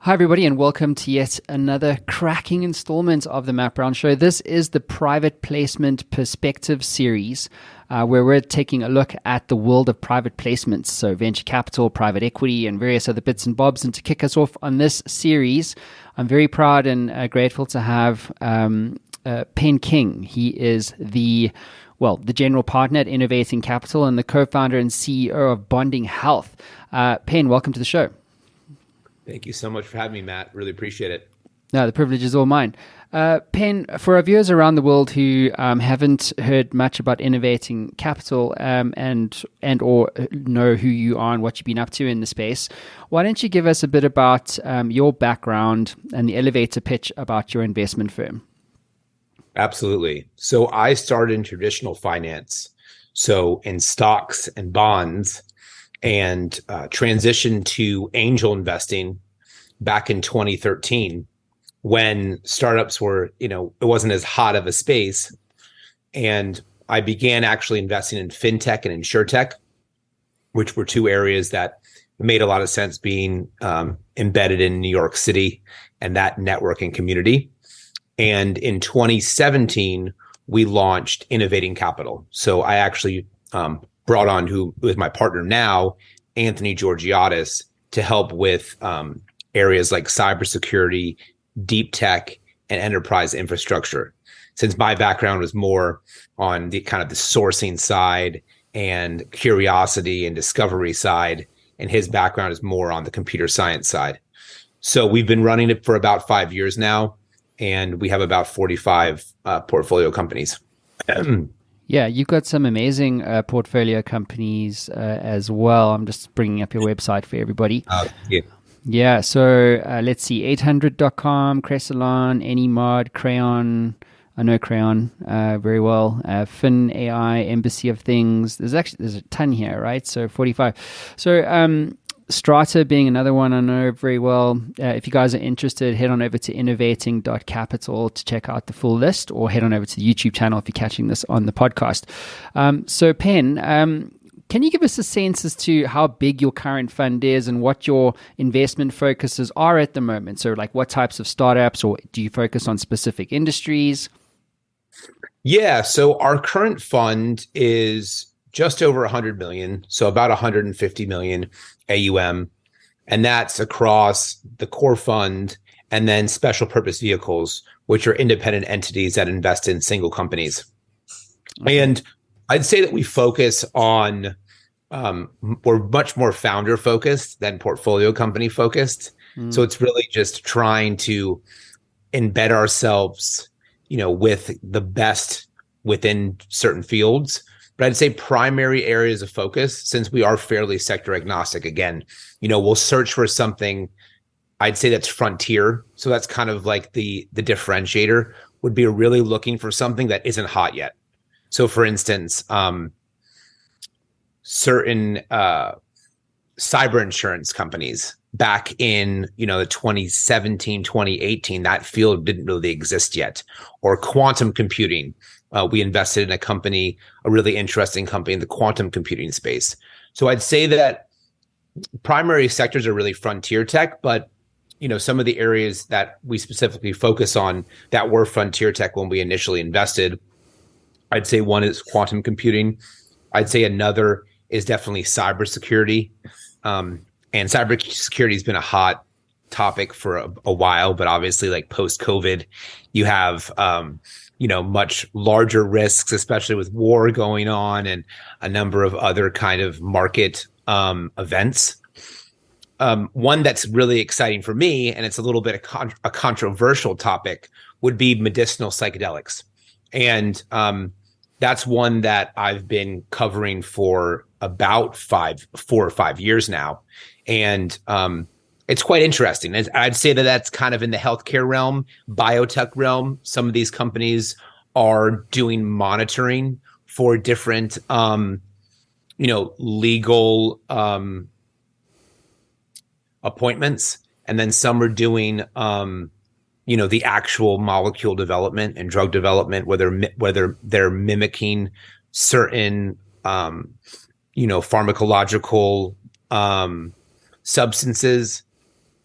Hi, everybody, and welcome to yet another cracking installment of the Matt Brown Show. This is the Private Placement Perspective series, where we're taking a look at the world of private placements, so venture capital, private equity, and various other bits and bobs. And to kick us off on this series, I'm very proud and grateful to have Pen King. He is the general partner at Innovating Capital and the co-founder and CEO of Bonding Health. Pen, welcome to the show. Thank you so much for having me, Matt. Really appreciate it. No, the privilege is all mine. Pen, for our viewers around the world who haven't heard much about Innovating Capital and or know who you are and what you've been up to in the space, why don't you give us a bit about your background and the elevator pitch about your investment firm? Absolutely. So I started in traditional finance, so in stocks and bonds, and transitioned to angel investing back in 2013 when startups were, it wasn't as hot of a space. And I began actually investing in fintech and insurtech, which were two areas that made a lot of sense being embedded in New York City and that networking community. And in 2017, we launched Innovating Capital. So I actually brought on who is my partner now, Anthony Georgiadis, to help with areas like cybersecurity, deep tech, and enterprise infrastructure. Since my background was more on the kind of the sourcing side and curiosity and discovery side, and his background is more on the computer science side. So we've been running it for about 5 years now, and we have about 45 portfolio companies. Yeah, you've got some amazing portfolio companies as well. I'm just bringing up your website for everybody. Yeah, so let's see, 800.com, Cressalon, AnyMod, Crayon. I know Crayon very well. Fin AI, Embassy of Things. There's a ton here, right? So 45. So Strata being another one I know very well. If you guys are interested, head on over to innovating.capital to check out the full list, or head on over to the YouTube channel if you're catching this on the podcast. So Pen, can you give us a sense as to how big your current fund is and what your investment focuses are at the moment? So like what types of startups, or do you focus on specific industries? Yeah, so our current fund is just over 100 million, so about 150 million AUM, and that's across the core fund and then special purpose vehicles, which are independent entities that invest in single companies. Okay. And I'd say that we focus on, we're much more founder focused than portfolio company focused. So it's really just trying to embed ourselves, with the best within certain fields. But I'd say primary areas of focus, since we are fairly sector agnostic, again, we'll search for something, I'd say that's frontier. So that's kind of like the differentiator would be really looking for something that isn't hot yet. So for instance, certain cyber insurance companies back in, the 2017, 2018, that field didn't really exist yet. Or quantum computing. We invested in a really interesting company in the quantum computing space. So I'd say that primary sectors are really frontier tech, but some of the areas that we specifically focus on that were frontier tech when we initially invested, I'd say one is quantum computing. I'd say another is definitely cybersecurity. And cybersecurity has been a hot topic for a while, but obviously like post-COVID, you have much larger risks, especially with war going on and a number of other kind of market events. One that's really exciting for me, and it's a little bit a controversial topic, would be medicinal psychedelics. And that's one that I've been covering for about 4 or 5 years now. And it's quite interesting. I'd say that that's kind of in the healthcare realm, biotech realm. Some of these companies are doing monitoring for different, legal appointments. And then some are doing, the actual molecule development and drug development, whether they're mimicking certain, pharmacological substances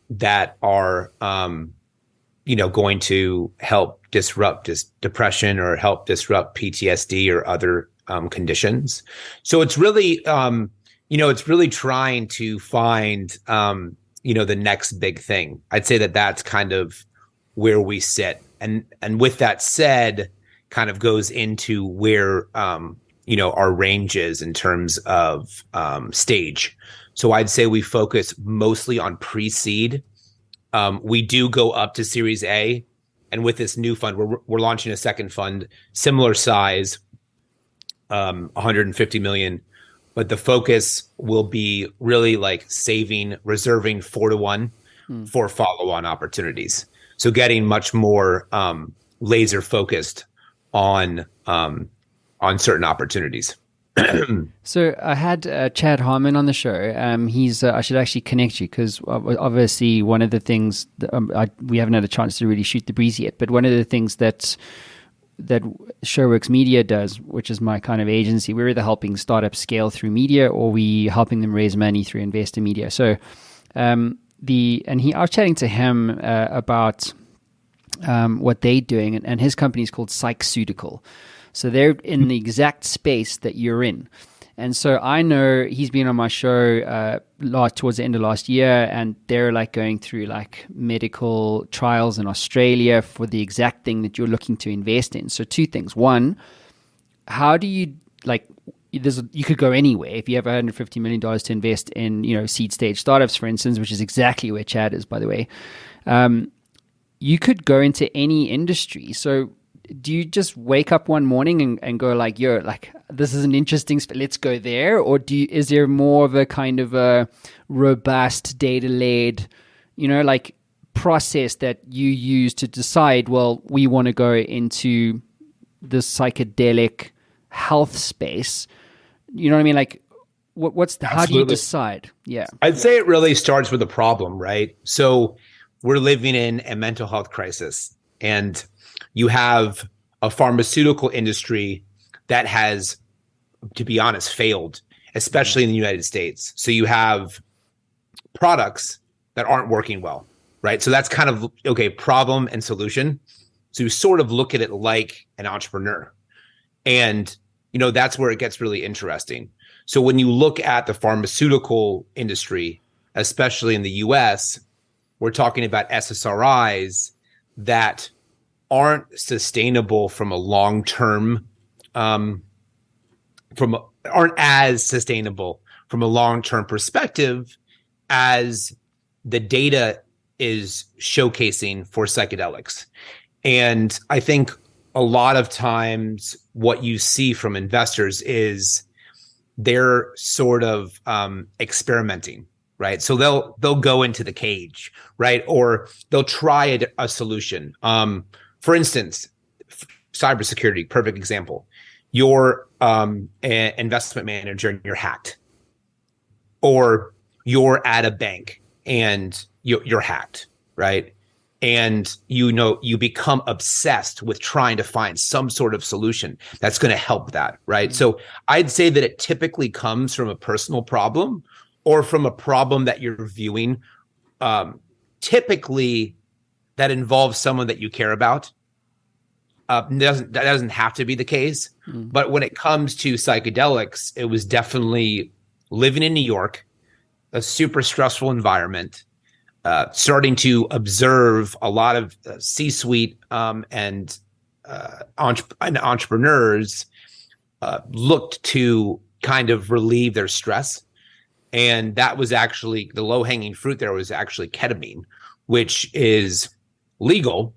that are, going to help disrupt depression or help disrupt PTSD or other conditions. So it's really, it's really trying to find, the next big thing. I'd say that that's kind of where we sit. And with that said, kind of goes into where, our range is in terms of stage. So I'd say we focus mostly on pre-seed. We do go up to Series A, and with this new fund, we're launching a second fund, similar size, 150 million, but the focus will be really like reserving 4-to-1 for follow-on opportunities. So getting much more laser focused on certain opportunities. So I had Chad Harmon on the show. He's I should actually connect you because obviously one of the things we haven't had a chance to really shoot the breeze yet. But one of the things that Showworks Media does, which is my kind of agency, we're either helping startups scale through media or we helping them raise money through investor media. So I was chatting to him about what they're doing, and his company is called Cybersecurity. So they're in the exact space that you're in. And so I know he's been on my show towards the end of last year, and they're like going through like medical trials in Australia for the exact thing that you're looking to invest in. So two things. One, how do you you could go anywhere if you have $150 million to invest in, seed stage startups, for instance, which is exactly where Chad is, by the way. You could go into any industry. So do you just wake up one morning and go like, yo, like this is an interesting, let's go there? Or is there more of a kind of a robust data-led, process that you use to decide, well, we want to go into the psychedelic health space? You know what I mean? Like how do you decide? Yeah. I'd say it really starts with a problem, right? So we're living in a mental health crisis, and you have a pharmaceutical industry that has, to be honest, failed, especially in the United States. So you have products that aren't working well, right? So that's kind of, okay, problem and solution. So you sort of look at it like an entrepreneur. And, that's where it gets really interesting. So when you look at the pharmaceutical industry, especially in the US, we're talking about SSRIs that aren't sustainable from a long-term, aren't as sustainable from a long-term perspective as the data is showcasing for psychedelics. And I think a lot of times what you see from investors is they're sort of experimenting, right? So they'll go into the cage, right? Or they'll try a solution. For instance, cybersecurity, perfect example. You're an investment manager and you're hacked, or you're at a bank and you're hacked, right? And you become obsessed with trying to find some sort of solution that's going to help that, right? So I'd say that it typically comes from a personal problem or from a problem that you're viewing, typically that involves someone that you care about. That doesn't have to be the case, but when it comes to psychedelics, it was definitely living in New York, a super stressful environment, starting to observe a lot of C-suite and entrepreneurs looked to kind of relieve their stress. And that was actually the low-hanging fruit there was actually ketamine, which is legal.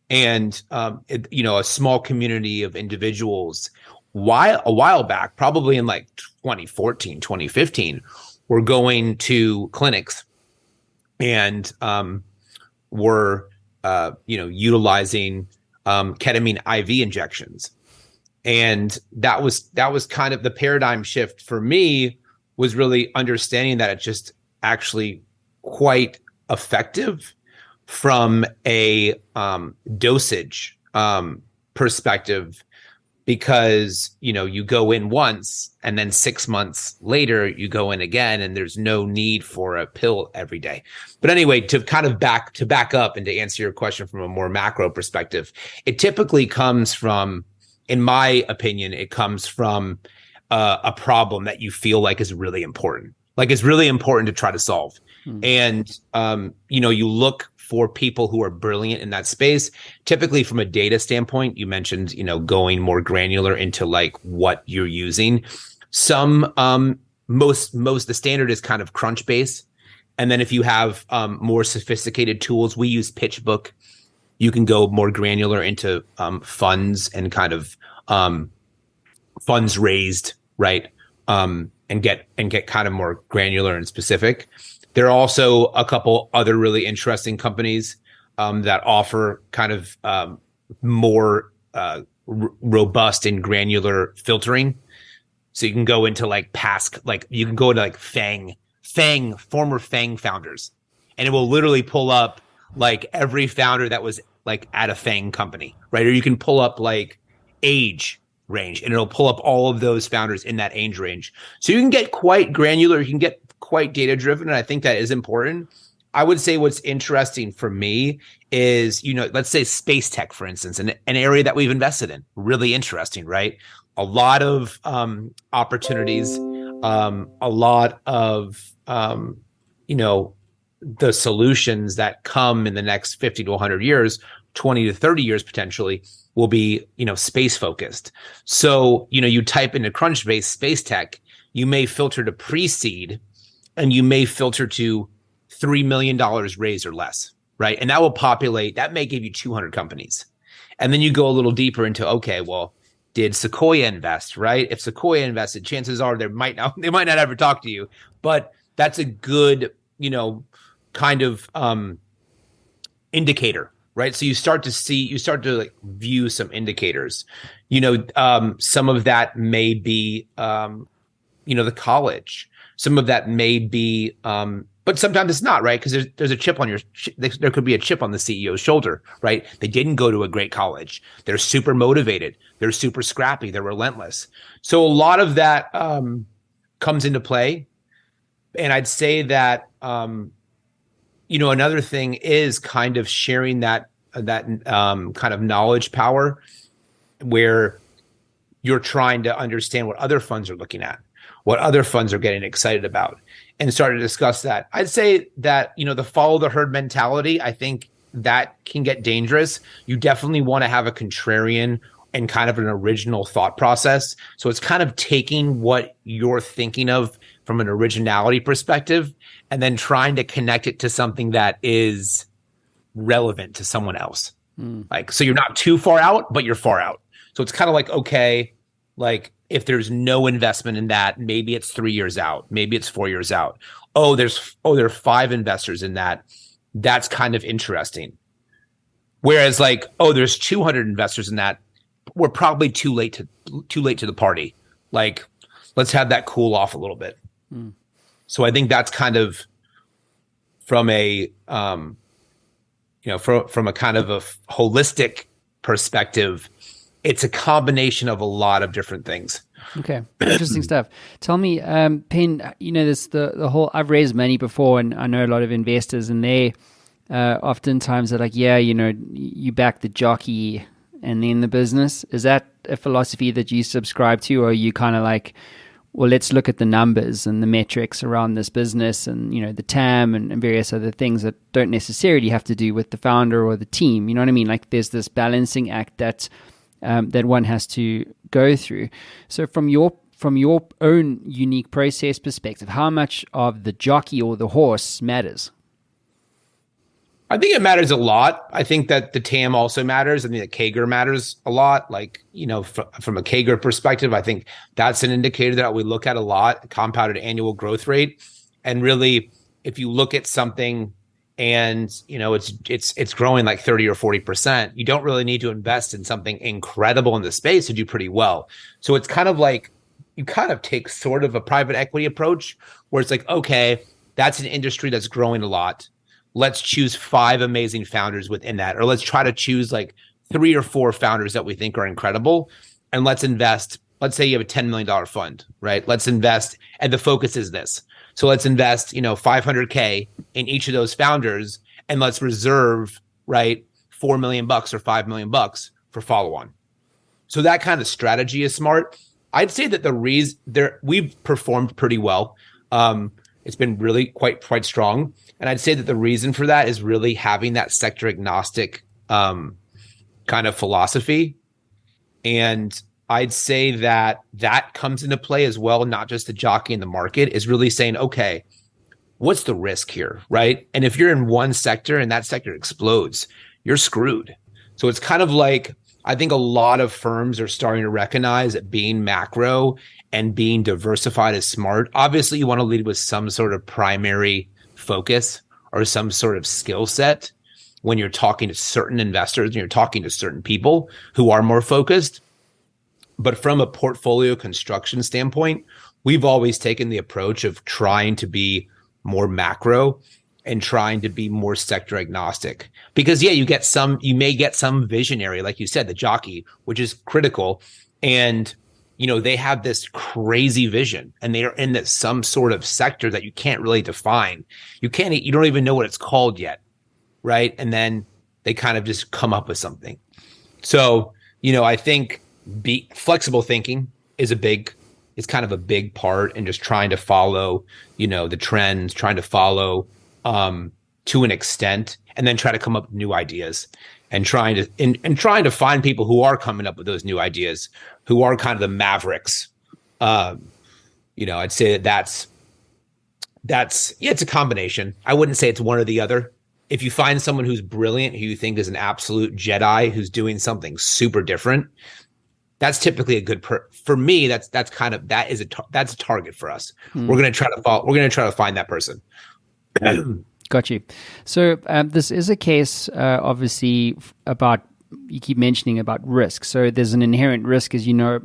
And, a small community of individuals a while back, probably in like 2014, 2015, were going to clinics and were, utilizing ketamine IV injections. And that was kind of the paradigm shift for me, was really understanding that it's just actually quite effective from a dosage perspective, because, you go in once and then 6 months later you go in again and there's no need for a pill every day. But anyway, to kind of back up and to answer your question from a more macro perspective, it typically comes from, in my opinion, it comes from a problem that you feel like is really important. Like it's really important to try to solve. And, you look for people who are brilliant in that space. Typically from a data standpoint, you mentioned, going more granular into like what you're using. Some, most the standard is kind of Crunchbase. And then if you have more sophisticated tools, we use PitchBook. You can go more granular into funds and kind of funds raised, right? And get kind of more granular and specific. There are also a couple other really interesting companies that offer kind of more robust and granular filtering. So you can go into like you can go to like former Fang founders, and it will literally pull up like every founder that was like at a Fang company, right? Or you can pull up like age range, and it'll pull up all of those founders in that age range. So you can get quite granular. You can get quite data driven. And I think that is important. I would say what's interesting for me is, let's say space tech, for instance, an area that we've invested in. Really interesting, right? A lot of opportunities, a lot of, the solutions that come in the next 50 to 100 years, 20 to 30 years potentially, will be, space focused. So, you type into Crunchbase space tech, you may filter to pre-seed, and you may filter to $3 million raised or less, right? And that will populate, that may give you 200 companies. And then you go a little deeper into, okay, well, did Sequoia invest, right? If Sequoia invested, chances are they might not ever talk to you, but that's a good, kind of indicator, right? So you start to like view some indicators, some of that may be, the college. Some of that may be, but sometimes it's not, right? Because there's a chip on there could be a chip on the CEO's shoulder, right? They didn't go to a great college. They're super motivated. They're super scrappy. They're relentless. So a lot of that comes into play. And I'd say that, another thing is kind of sharing that kind of knowledge power where you're trying to understand what other funds are looking at, what other funds are getting excited about, and start to discuss that. I'd say that, the follow the herd mentality, I think that can get dangerous. You definitely want to have a contrarian and kind of an original thought process. So it's kind of taking what you're thinking of from an originality perspective and then trying to connect it to something that is relevant to someone else. Like, so you're not too far out, but you're far out. So it's kind of like, okay, like if there's no investment in that, maybe it's 3 years out, maybe it's 4 years out. There are 5 investors in that. That's kind of interesting. Whereas like, there's 200 investors in that. We're probably too late to the party. Like, let's have that cool off a little bit. So I think that's kind of from a, from a kind of a holistic perspective, it's a combination of a lot of different things. Okay, interesting stuff. Tell me, Penn, this the whole. I've raised money before, and I know a lot of investors, and they oftentimes are like, yeah, you back the jockey and then the business. Is that a philosophy that you subscribe to, or are you kind of like, well, let's look at the numbers and the metrics around this business and, the TAM and various other things that don't necessarily have to do with the founder or the team. You know what I mean? Like there's this balancing act that one has to go through. So from your own unique process perspective, how much of the jockey or the horse matters? I think it matters a lot. I think that the TAM also matters. I think that CAGR matters a lot. Like, from a CAGR perspective, I think that's an indicator that we look at a lot, compounded annual growth rate. And really, if you look at something and, it's growing like 30 or 40%, you don't really need to invest in something incredible in the space to do pretty well. So it's kind of like, you kind of take sort of a private equity approach where it's like, okay, that's an industry that's growing a lot. Let's choose 5 amazing founders within that, or let's try to choose like 3 or 4 founders that we think are incredible. and let's invest. Let's say you have a $10 million fund, right? Let's invest, and the focus is this. So let's invest, $500K in each of those founders, and let's reserve, right, $4 million or $5 million for follow-on. So that kind of strategy is smart. I'd say that the reason we've performed pretty well. It's been really quite strong, and I'd say that the reason for that is really having that sector agnostic kind of philosophy. And I'd say that comes into play as well, not just the jockey in the market, is really saying, okay, what's the risk here, right? And if you're in one sector and that sector explodes, you're screwed. So it's kind of like, I think a lot of firms are starting to recognize that being macro and being diversified is smart. Obviously, you want to lead with some sort of primary focus or some sort of skill set when you're talking to certain investors and you're talking to certain people who are more focused. But from a portfolio construction standpoint, we've always taken the approach of trying to be more macro and trying to be more sector agnostic. Because you may get some visionary, like you said, the jockey, which is critical. And, they have this crazy vision and they are in some sort of sector that you can't really define. You don't even know what it's called yet. Right. And then they kind of just come up with something. So, I think flexible thinking is kind of a big part in just trying to follow, the trends, trying to follow to an extent, and then try to come up with new ideas and trying to find people who are coming up with those new ideas, who are kind of the mavericks. I'd say that's it's a combination. I wouldn't say it's one or the other. If you find someone who's brilliant, who you think is an absolute Jedi, who's doing something super different, that's typically a good for me. That's a target for us. We're going to try to find that person. Got you. So this is a case, obviously, about, you keep mentioning about risk. So there's an inherent risk, as you know,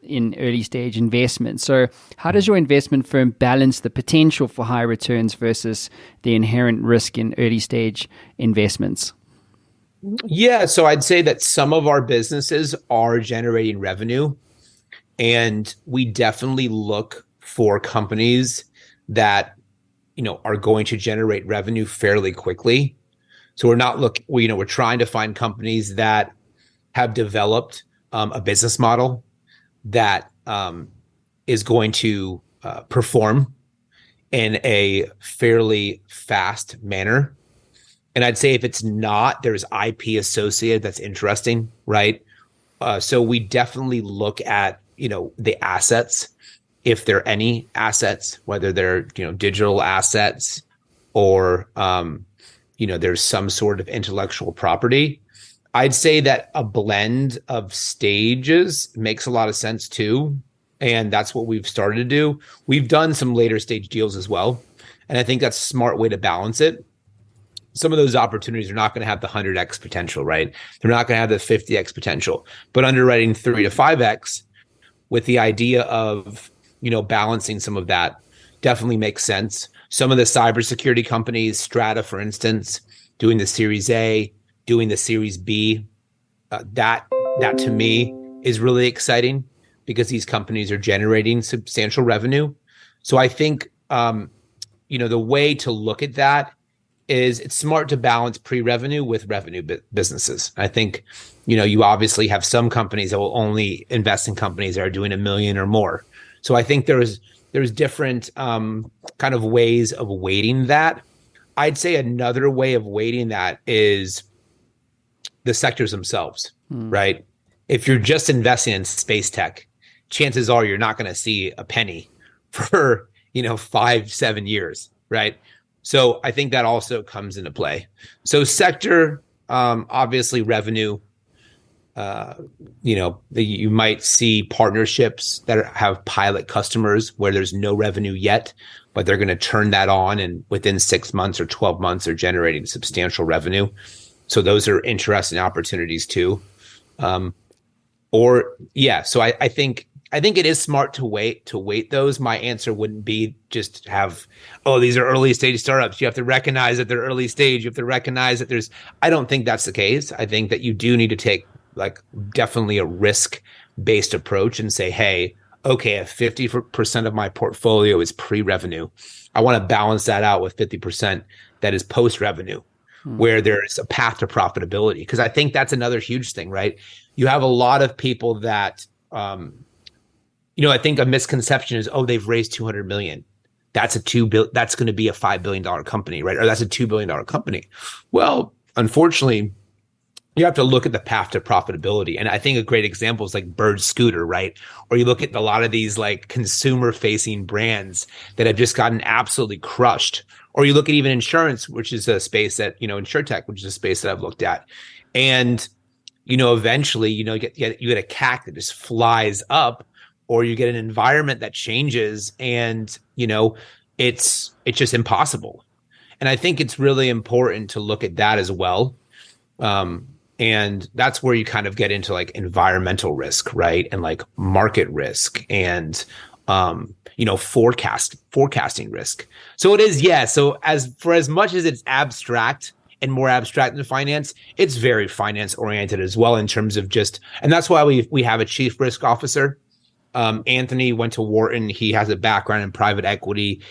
in early stage investment. So how does your investment firm balance the potential for high returns versus the inherent risk in early stage investments? Yeah, so I'd say that some of our businesses are generating revenue, and we definitely look for companies that are going to generate revenue fairly quickly. So we're trying to find companies that have developed a business model that is going to perform in a fairly fast manner. And I'd say if it's not, there's IP associated that's interesting, right? So we definitely look at, the assets, if there are any assets, whether they're, digital assets or, there's some sort of intellectual property. I'd say that a blend of stages makes a lot of sense too. And that's what we've started to do. We've done some later stage deals as well. And I think that's a smart way to balance it. Some of those opportunities are not going to have the 100x potential, right? They're not going to have the 50x potential, but underwriting 3 to 5x with the idea of, balancing some of that definitely makes sense. Some of the cybersecurity companies, Strata, for instance, doing the Series A, doing the Series B, that to me is really exciting because these companies are generating substantial revenue. So I think, the way to look at that is it's smart to balance pre-revenue with revenue businesses. I think, you obviously have some companies that will only invest in companies that are doing $1 million or more. So I think there's different kind of ways of weighting that. I'd say another way of weighting that is the sectors themselves, right? If you're just investing in space tech, chances are you're not going to see a penny for, 5-7 years, right? So I think that also comes into play. So sector, obviously revenue, you might see partnerships that have pilot customers where there's no revenue yet, but they're going to turn that on, and within 6 months or 12 months, they're generating substantial revenue. So those are interesting opportunities too. So I think it is smart to weight those. My answer wouldn't be just have, these are early stage startups. You have to recognize that they're early stage. You have to recognize that I don't think that's the case. I think that you do need to take definitely a risk based approach and say, hey, okay, if 50% of my portfolio is pre-revenue, I want to balance that out with 50% that is post-revenue, where there's a path to profitability. Because I think that's another huge thing, right? You have a lot of people that, I think a misconception is, oh, they've raised 200 million. That's that's going to be a $5 billion company, right? Or that's a $2 billion company. Well, unfortunately, you have to look at the path to profitability. And I think a great example is like Bird Scooter, right? Or you look at a lot of these like consumer facing brands that have just gotten absolutely crushed. Or you look at even insurance, which is a space that, InsurTech, which is a space that I've looked at. And, eventually, you get a CAC that just flies up, or you get an environment that changes and, it's just impossible. And I think it's really important to look at that as well. And that's where you kind of get into like environmental risk, right? And like market risk and, forecasting risk. So it is, yeah. So as much as it's abstract and more abstract than finance, it's very finance oriented as well in terms of and that's why we have a chief risk officer. Anthony went to Wharton. He has a background in private equity.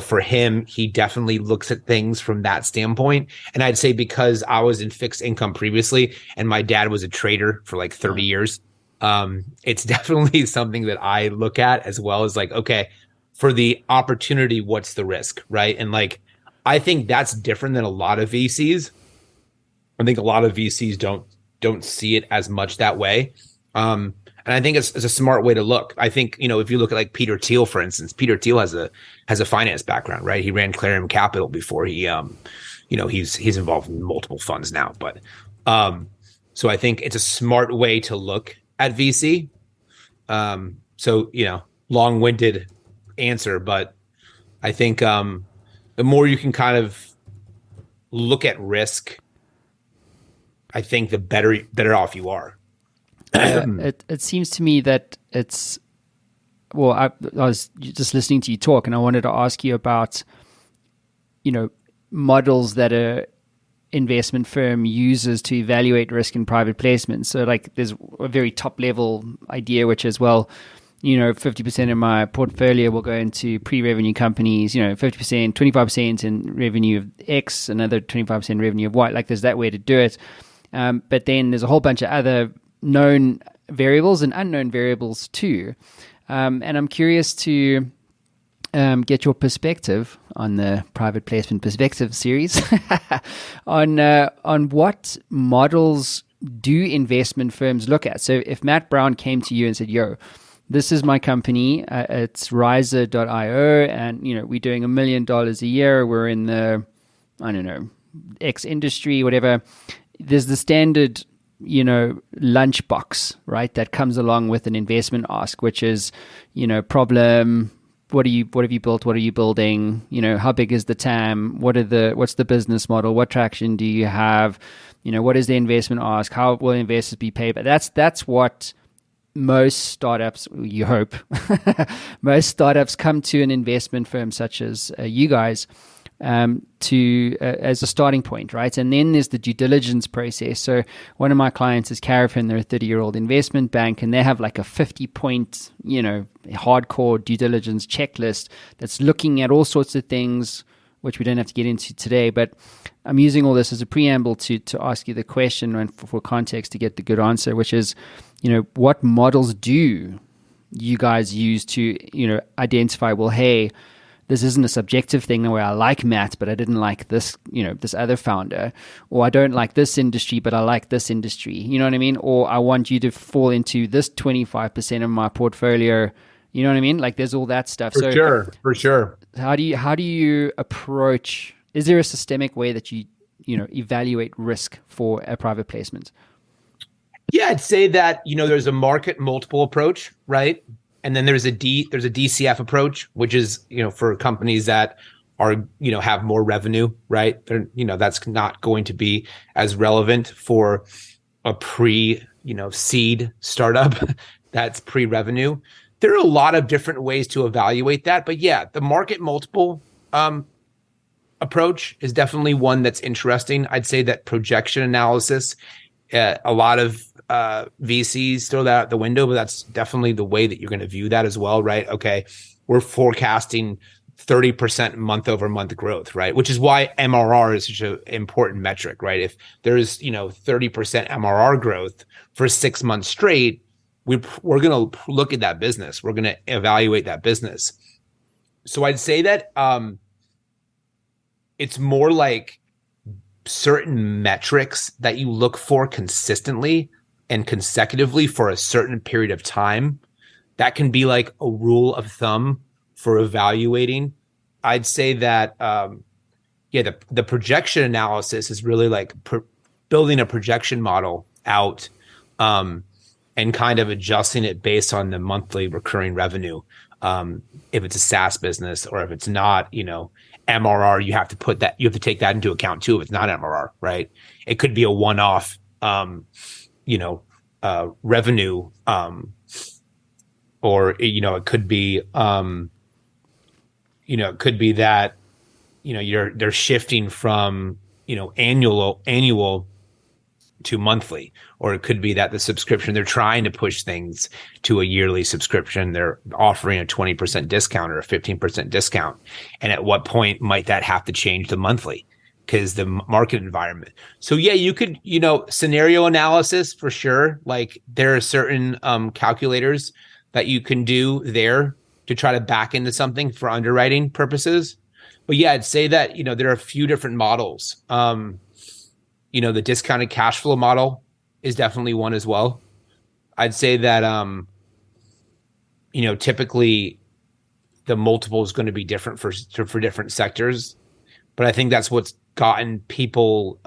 For him, he definitely looks at things from that standpoint. And I'd say because I was in fixed income previously and my dad was a trader for like 30 years, it's definitely something that I look at as well as like, okay, for the opportunity, what's the risk, right? And like, I think that's different than a lot of VCs. I think a lot of VCs don't see it as much that way. And I think it's a smart way to look. I think, if you look at like Peter Thiel, for instance, Peter Thiel has a finance background, right? He ran Clarion Capital before he, he's involved in multiple funds now. But so I think it's a smart way to look at VC. So, long-winded answer, but I think the more you can kind of look at risk, I think the better off you are. It seems to me that it's, well, I was just listening to you talk and I wanted to ask you about, models that a investment firm uses to evaluate risk in private placements. So like there's a very top level idea, which is, well, 50% of my portfolio will go into pre-revenue companies, 50%, 25% in revenue of X, another 25% revenue of Y. Like there's that way to do it. But then there's a whole bunch of other known variables and unknown variables too. And I'm curious to get your perspective on the private placement perspective series on what models do investment firms look at. So if Matt Brown came to you and said, yo, this is my company, it's riser.io, and we're doing $1 million a year, we're in the, I don't know, X industry, whatever. There's the standard lunchbox, right? That comes along with an investment ask, which is, problem, what have you built? What are you building? How big is the TAM? What's the business model? What traction do you have? What is the investment ask? How will investors be paid? But that's what most startups, you hope, most startups come to an investment firm such as you guys as a starting point, right? And then there's the due diligence process. So one of my clients is Carafin. They're a 30-year-old investment bank, and they have like a 50-point, hardcore due diligence checklist that's looking at all sorts of things, which we don't have to get into today. But I'm using all this as a preamble to ask you the question and for context to get the good answer, which is, what models do you guys use to, identify, well, hey, this isn't a subjective thing where I like Matt, but I didn't like this, this other founder, or I don't like this industry, but I like this industry. You know what I mean? Or I want you to fall into this 25% of my portfolio. You know what I mean? Like there's all that stuff. For sure. How do you approach? Is there a systemic way that you evaluate risk for a private placement? Yeah, I'd say that there's a market multiple approach, right? And then there's a DCF approach, which is, for companies that are, have more revenue, right? They're, that's not going to be as relevant for a seed startup that's pre-revenue. There are a lot of different ways to evaluate that. But yeah, the market multiple approach is definitely one that's interesting. I'd say that projection analysis A lot of VCs throw that out the window, but that's definitely the way that you're going to view that as well, right? Okay, we're forecasting 30% month over month growth, right? Which is why MRR is such an important metric, right? If there's 30% MRR growth for 6 months straight, we're going to look at that business. We're going to evaluate that business. So I'd say that it's more like certain metrics that you look for consistently and consecutively for a certain period of time. That can be like a rule of thumb for evaluating. I'd say that, the projection analysis is really like building a projection model out and kind of adjusting it based on the monthly recurring revenue. If it's a SaaS business or if it's not, MRR, you have to take that into account too. If it's not MRR, right? It could be a one-off, revenue, or it could be, it could be that, they're shifting from, annual to monthly, or it could be that the subscription, they're trying to push things to a yearly subscription. They're offering a 20% discount or a 15% discount. And at what point might that have to change to monthly? Because the market environment. So yeah, you could, scenario analysis for sure. Like there are certain calculators that you can do there to try to back into something for underwriting purposes. But yeah, I'd say that, there are a few different models. The discounted cash flow model is definitely one as well. I'd say that, typically the multiple is going to be different for different sectors. But I think that's what's gotten people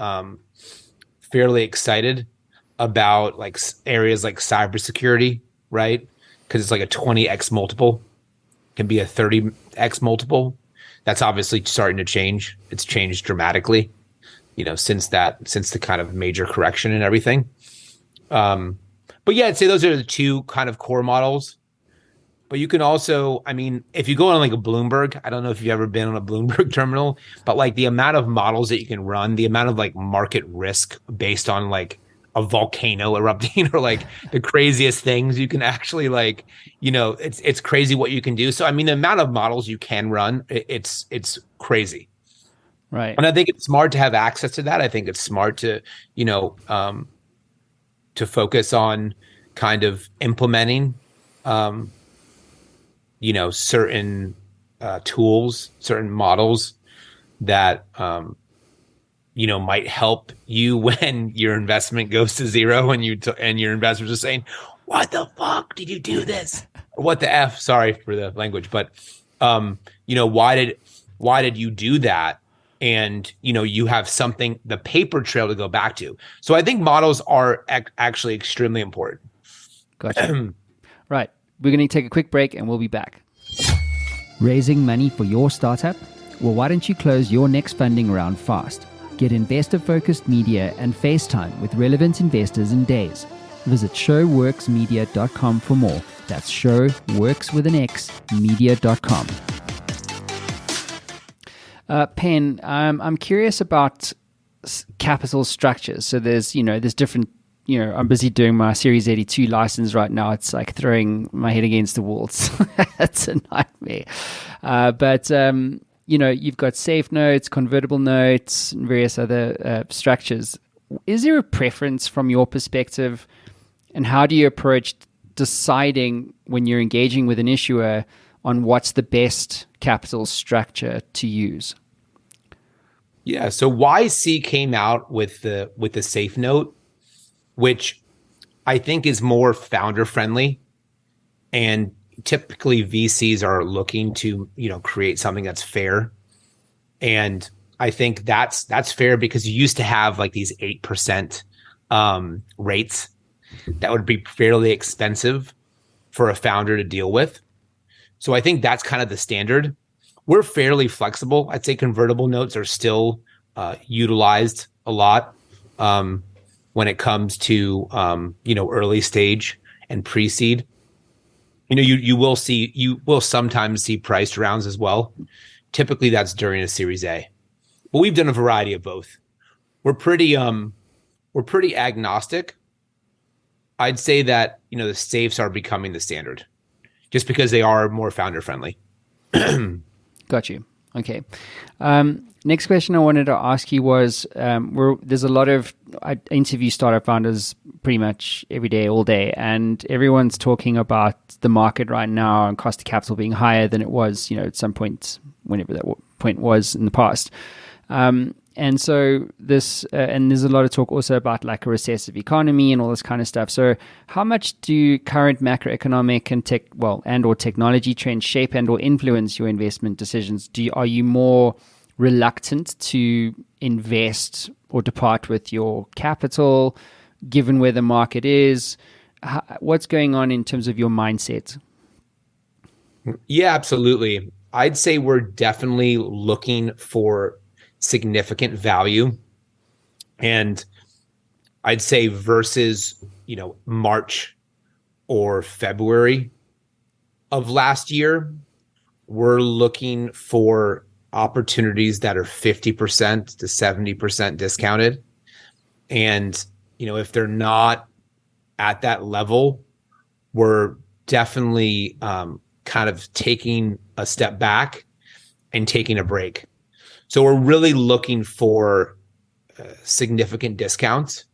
fairly excited about like areas like cybersecurity, right? Because it's like a 20x multiple, can be a 30x multiple. That's obviously starting to change. It's changed dramatically, since the kind of major correction and everything. But yeah, I'd say those are the two kind of core models. But you can also, if you go on like a Bloomberg, I don't know if you've ever been on a Bloomberg terminal, but like the amount of models that you can run, the amount of like market risk based on like a volcano erupting or like the craziest things you can actually like, it's crazy what you can do. So, the amount of models you can run, it's crazy. Right. And I think it's smart to have access to that. I think it's smart to, to focus on kind of implementing, certain tools, certain models that, might help you when your investment goes to zero and and your investors are saying, "What the fuck did you do this?" Or "What the f?" Sorry for the language, but why did you do that? And you have something, the paper trail to go back to. So I think models are actually extremely important. Gotcha. Right. We're going to take a quick break and we'll be back. Raising money for your startup? Well, why don't you close your next funding round fast? Get investor-focused media and FaceTime with relevant investors in days. Visit showworksmedia.com for more. That's showworks with an X, media.com. Pen, I'm curious about capital structures. So there's different, I'm busy doing my Series 82 license right now. It's like throwing my head against the walls. It's a nightmare. But you've got safe notes, convertible notes, and various other structures. Is there a preference from your perspective? And how do you approach deciding when you're engaging with an issuer on what's the best capital structure to use? Yeah, so YC came out with the safe note, which I think is more founder friendly, and typically VCs are looking to create something that's fair, and I think that's fair because you used to have like these 8% rates that would be fairly expensive for a founder to deal with. So I think that's kind of the standard. We're fairly flexible. I'd say convertible notes are still utilized a lot when it comes to early stage and pre-seed. You will sometimes see priced rounds as well. Typically, that's during a Series A. But we've done a variety of both. We're pretty we're pretty agnostic. I'd say that, the safes are becoming the standard just because they are more founder friendly. Got you. Okay. Next question I wanted to ask you was, there's a lot of, I interview startup founders pretty much every day, all day, and everyone's talking about the market right now and cost of capital being higher than it was, at some point, whenever that point was in the past. And so this, and there's a lot of talk also about like a recessive economy and all this kind of stuff. So how much do current macroeconomic and or technology trends shape and or influence your investment decisions? Are you more reluctant to invest or depart with your capital given where the market is? What's going on in terms of your mindset? Yeah, absolutely. I'd say we're definitely looking for significant value. And I'd say versus, March or February of last year, we're looking for opportunities that are 50% to 70% discounted. And, if they're not at that level, we're definitely kind of taking a step back and taking a break. So we're really looking for significant discounts.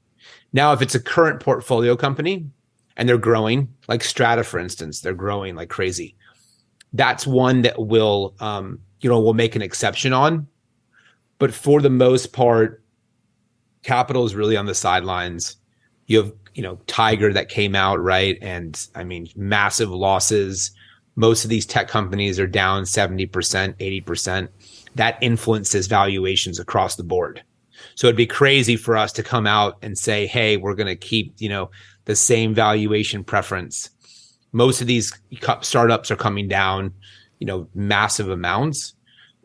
Now, if it's a current portfolio company and they're growing, like Strata, for instance, they're growing like crazy. That's one that we'll make an exception on. But for the most part, capital is really on the sidelines. You have, Tiger that came out, right? And I mean, massive losses. Most of these tech companies are down 70%, 80%. That influences valuations across the board. So it'd be crazy for us to come out and say, hey, we're going to keep, the same valuation preference. Most of these startups are coming down, massive amounts.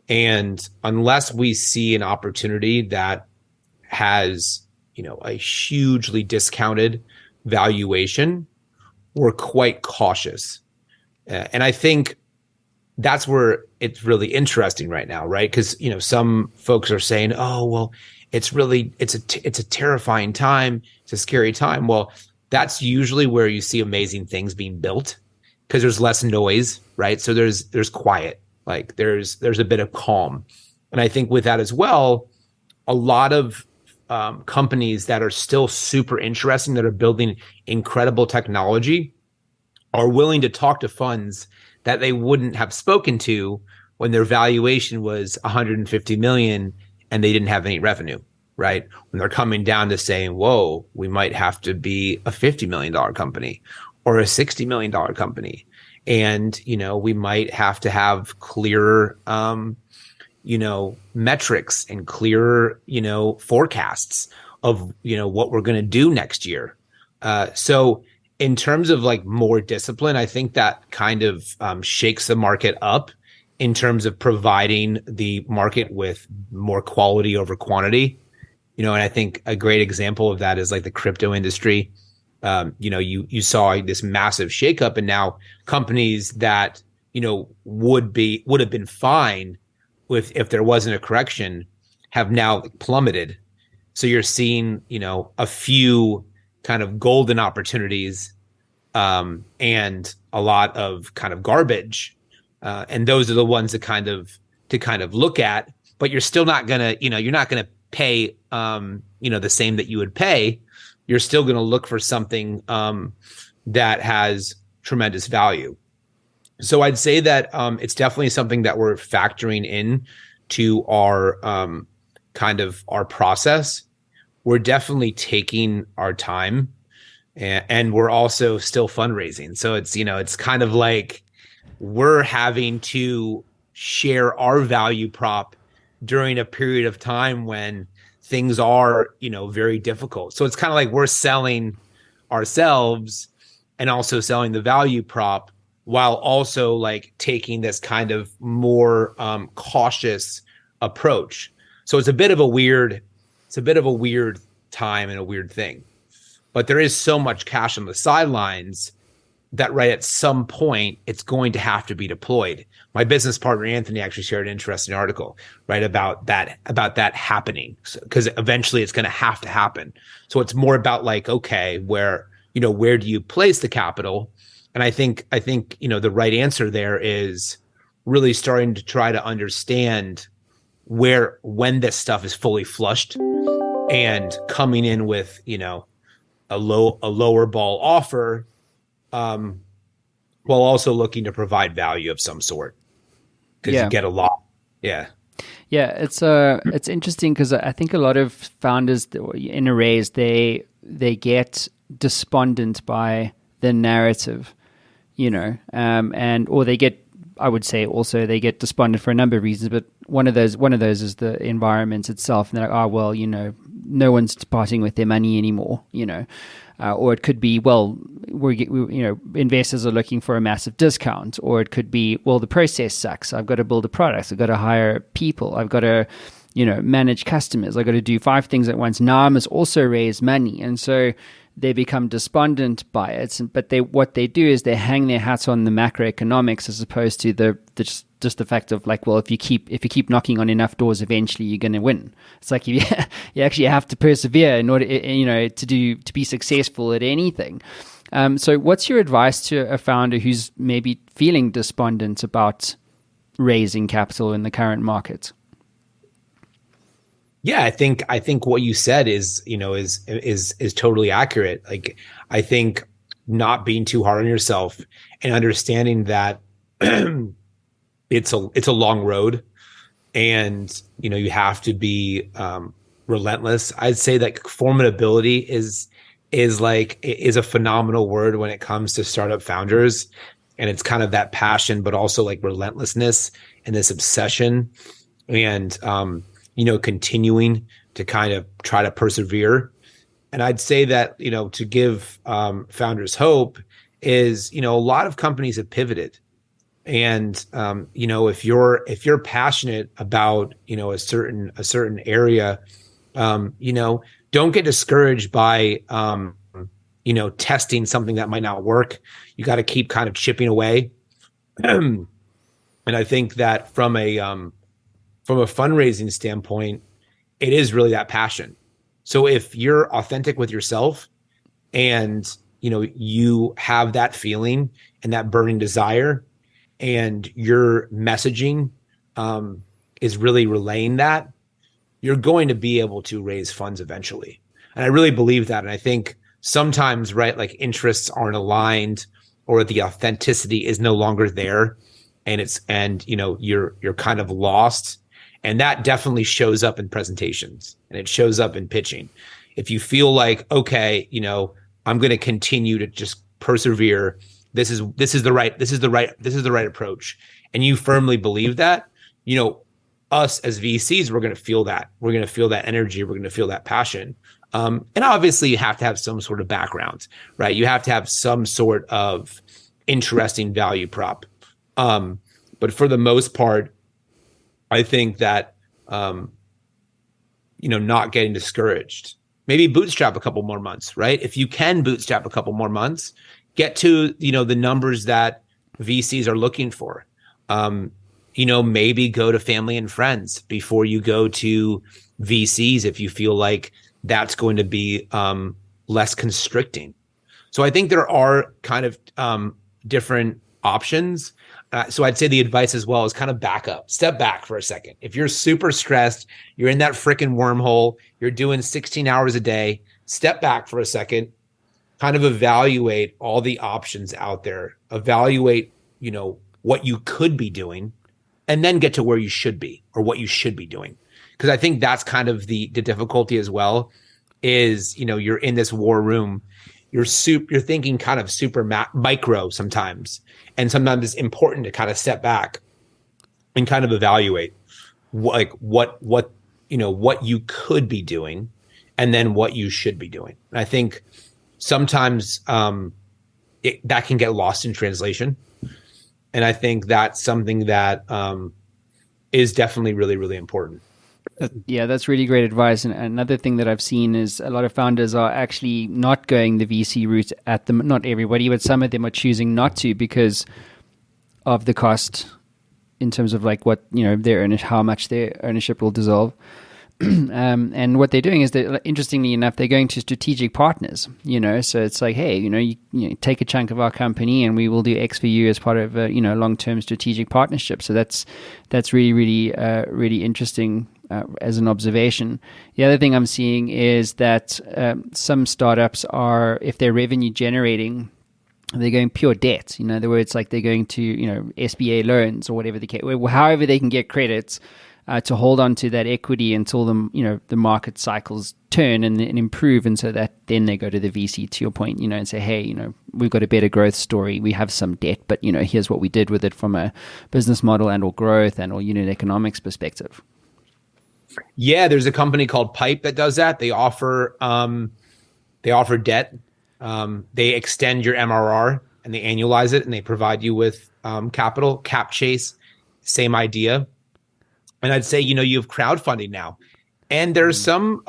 And unless we see an opportunity that has, a hugely discounted valuation, we're quite cautious. And I think that's where it's really interesting right now, right? Because, some folks are saying, oh, well, it's a terrifying time. It's a scary time. Well, that's usually where you see amazing things being built because there's less noise, right? So there's quiet, like there's a bit of calm. And I think with that as well, a lot of companies that are still super interesting, that are building incredible technology, are willing to talk to funds that they wouldn't have spoken to when their valuation was 150 million and they didn't have any revenue, right? When they're coming down to saying, whoa, we might have to be a $50 million company or a $60 million company. And, we might have to have clearer, metrics and clearer, forecasts of, what we're going to do next year. So in terms of like more discipline, I think that kind of shakes the market up in terms of providing the market with more quality over quantity. And I think a great example of that is like the crypto industry. You saw this massive shakeup, and now companies that, would have been fine if there wasn't a correction have now plummeted. So you're seeing, a few kind of golden opportunities and a lot of kind of garbage. And those are the ones to kind of look at, but you're still not gonna, you're not gonna pay, the same that you would pay. You're still going to look for something that has tremendous value. So I'd say that it's definitely something that we're factoring in to our kind of our process. We're definitely taking our time, and we're also still fundraising. So it's, it's kind of like we're having to share our value prop during a period of time when things are, very difficult. So it's kind of like we're selling ourselves and also selling the value prop while also like taking this kind of more cautious approach. So it's a bit of a weird time and a weird thing. But there is so much cash on the sidelines that right at some point it's going to have to be deployed. My business partner Anthony actually shared an interesting article, right, about that happening, because eventually it's going to have to happen. So it's more about like, okay, where do you place the capital? And I think the right answer there is really starting to try to understand when this stuff is fully flushed and coming in with a lower ball offer, while also looking to provide value of some sort, because you get a lot. Yeah. Yeah, it's interesting because I think a lot of founders in a raise, they get despondent by the narrative, and or they get, I would say also they get despondent for a number of reasons, but one of those is the environment itself, and they're like, oh well, no one's parting with their money anymore, or it could be, well, investors are looking for a massive discount, or it could be, well, the process sucks. I've got to build a product. I've got to hire people. I've got to, manage customers. I've got to do 5 things at once. Now I must also raise money, and so they become despondent by it. But what they do is they hang their hats on the macroeconomics as opposed to just the fact of like, well, if you keep knocking on enough doors, eventually you're going to win. It's like you actually have to persevere in order, to be successful at anything. So what's your advice to a founder who's maybe feeling despondent about raising capital in the current market? Yeah, I think what you said is totally accurate. Like, I think not being too hard on yourself and understanding that it's a long road, and you have to be relentless. I'd say that formidability is a phenomenal word when it comes to startup founders, and it's kind of that passion, but also like relentlessness and this obsession, and continuing to kind of try to persevere. And I'd say that, to give founders hope is, a lot of companies have pivoted. And, if you're passionate about, a certain area, don't get discouraged by, testing something that might not work. You got to keep kind of chipping away. And I think that from a fundraising standpoint, it is really that passion. So if you're authentic with yourself and, you have that feeling and that burning desire, and your messaging is really relaying that, you're going to be able to raise funds eventually. And I really believe that. And I think sometimes, right, like interests aren't aligned, or the authenticity is no longer there, and you're kind of lost. And that definitely shows up in presentations, and it shows up in pitching. If you feel like, okay, I'm going to continue to just persevere. This is the right approach. And you firmly believe that, us as VCs, we're going to feel that. We're going to feel that energy. We're going to feel that passion. And obviously you have to have some sort of background, right? You have to have some sort of interesting value prop. But for the most part, I think that, not getting discouraged, maybe bootstrap a couple more months, right? If you can bootstrap a couple more months, get to, the numbers that VCs are looking for. Maybe go to family and friends before you go to VCs if you feel like that's going to be less constricting. So I think there are kind of different options. So I'd say the advice as well is kind of back up, step back for a second. If you're super stressed, you're in that freaking wormhole, you're doing 16 hours a day, step back for a second, kind of evaluate all the options out there, evaluate, what you could be doing, and then get to where you should be, or what you should be doing. Because I think that's kind of the difficulty as well, is, you're in this war room, you're thinking kind of super micro sometimes. And sometimes it's important to kind of step back and kind of evaluate what you could be doing, and then what you should be doing. And I think sometimes that can get lost in translation. And I think that's something that is definitely really, really important. Yeah, that's really great advice. And another thing that I've seen is a lot of founders are actually not going the VC route at the, not everybody, but some of them are choosing not to because of the cost in terms of like what, how much their ownership will dissolve. And what they're doing is that, interestingly enough, they're going to strategic partners, so it's like, hey, you take a chunk of our company and we will do X for you as part of a, long-term strategic partnership. So that's really, really, really interesting as an observation. The other thing I'm seeing is that some startups are, if they're revenue generating, they're going pure debt. In other words, like they're going to, SBA loans or whatever the case, however they can get credits to hold on to that equity until the market cycles turn and improve, and so that then they go to the VC, to your point, and say, hey, we've got a better growth story. We have some debt, but here's what we did with it from a business model and or growth and or unit economics perspective. Yeah, there's a company called Pipe that does that. They offer debt. They extend your MRR and they annualize it and they provide you with capital. Cap Chase, same idea. And I'd say, you have crowdfunding now. And there's some,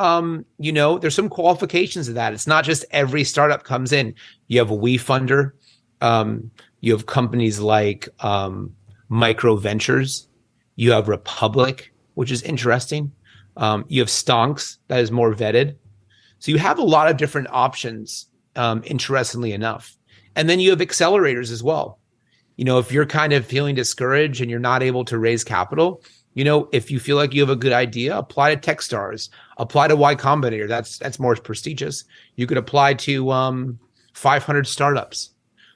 there's some qualifications of that. It's not just every startup comes in. You have a WeFunder. You have companies like Micro Ventures. You have Republic, which is interesting. You have Stonks, that is more vetted. So you have a lot of different options, interestingly enough. And then you have accelerators as well. If you're kind of feeling discouraged and you're not able to raise capital, if you feel like you have a good idea, apply to Techstars, apply to Y Combinator. That's more prestigious. You could apply to 500 startups.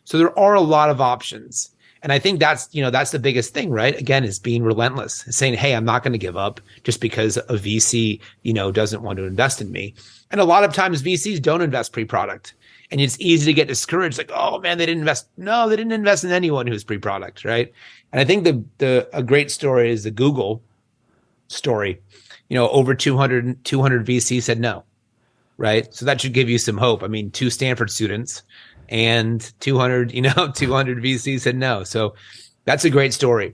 So there are a lot of options. And I think that's the biggest thing, right? Again, is being relentless, saying, hey, I'm not going to give up just because a VC, doesn't want to invest in me. And a lot of times VCs don't invest pre-product. And it's easy to get discouraged, like, oh man, they didn't invest. No, they didn't invest in anyone who's pre-product, right? And I think a great story is the Google story. Over 200 VCs said no, right? So that should give you some hope. I mean, 2 Stanford students and 200 VCs said no. So that's a great story.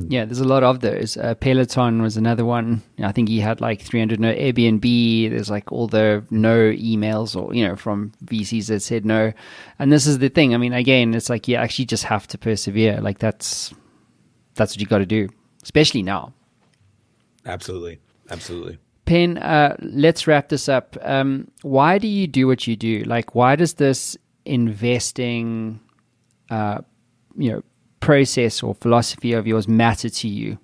Yeah, there's a lot of those. Peloton was another one. I think he had like 300 no. Airbnb, there's like all the no emails or, from VCs that said no. And this is the thing. I mean, again, it's like you actually just have to persevere. Like that's what you got to do, especially now. Absolutely. Absolutely. Pen, let's wrap this up. Why do you do what you do? Like, why does this investing, process or philosophy of yours matter to you?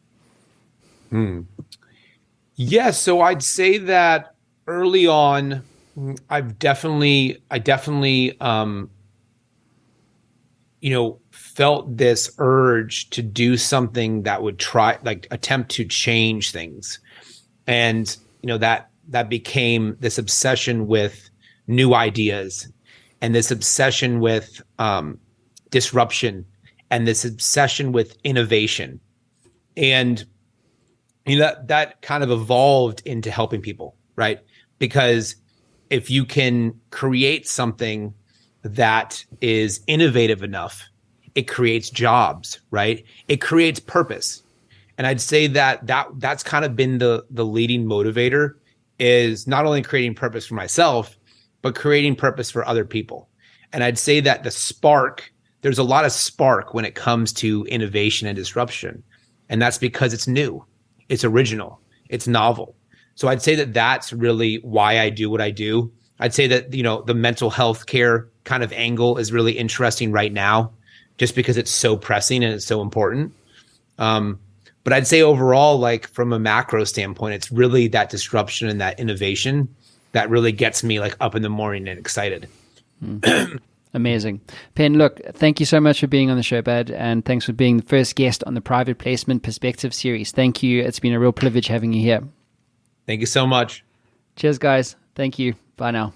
Yeah, so I'd say that early on, I definitely, felt this urge to do something that would attempt to change things. And, that became this obsession with new ideas and this obsession with disruption and this obsession with innovation. And that kind of evolved into helping people, right? Because if you can create something that is innovative enough, it creates jobs, right? It creates purpose. And I'd say that's kind of been the leading motivator, is not only creating purpose for myself, but creating purpose for other people. And I'd say that there's a lot of spark when it comes to innovation and disruption. And that's because it's new, it's original, it's novel. So I'd say that that's really why I do what I do. I'd say that, the mental health care kind of angle is really interesting right now, just because it's so pressing and it's so important. But I'd say overall, like from a macro standpoint, it's really that disruption and that innovation that really gets me like up in the morning and excited. Amazing. Pen, look, thank you so much for being on the show, bud, and thanks for being the first guest on the Private Placement Perspective series. Thank you. It's been a real privilege having you here. Thank you so much. Cheers, guys. Thank you. Bye now.